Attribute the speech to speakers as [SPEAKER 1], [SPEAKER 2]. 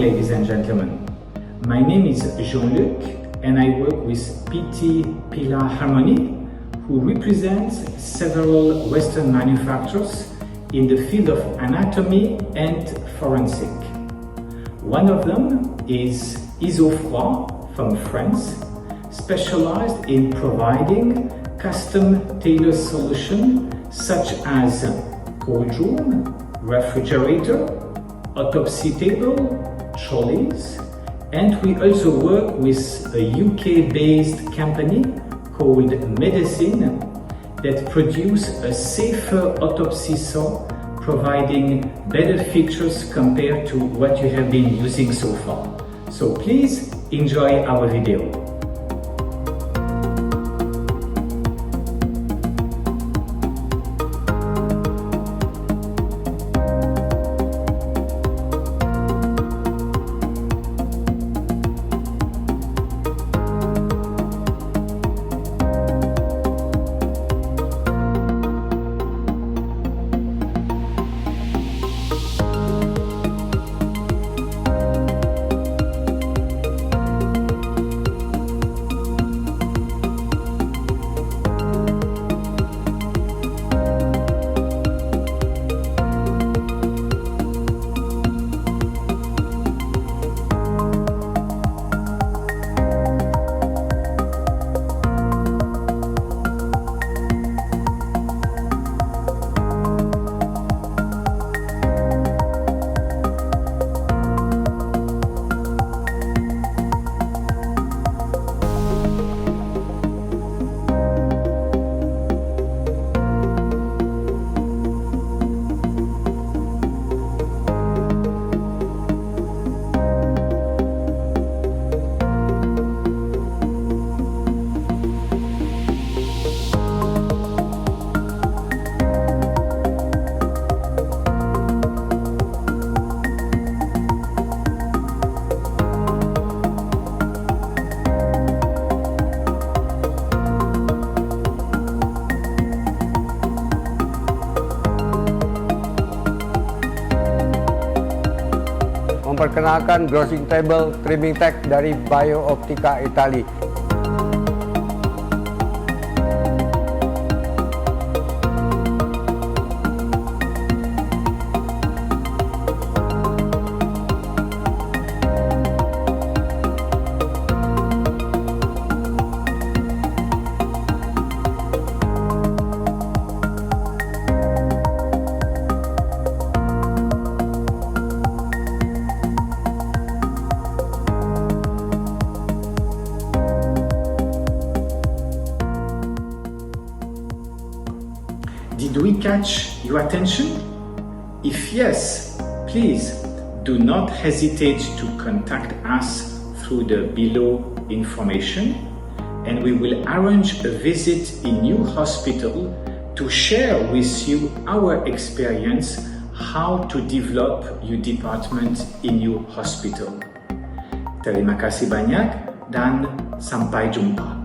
[SPEAKER 1] ladies and gentlemen. My name is Jean-Luc and I work with PT Pilar Harmony, who represents several Western manufacturers in the field of anatomy and forensic. One of them is ISOFROID from France, specialized in providing custom-tailored solutions such as cold room, refrigerator, autopsy table, trolleys, and we also work with a UK-based company called Medezine that produce a safer autopsy saw, providing better features compared to what you have been using so far. So please enjoy our video.
[SPEAKER 2] Memperkenalkan browsing table trimming tag dari Bio-Optica Italia.
[SPEAKER 1] Did we catch your attention? If yes, please do not hesitate to contact us through the below information, and we will arrange a visit in your hospital to share with you our experience how to develop your department in your hospital. Terima kasih banyak dan sampai jumpa.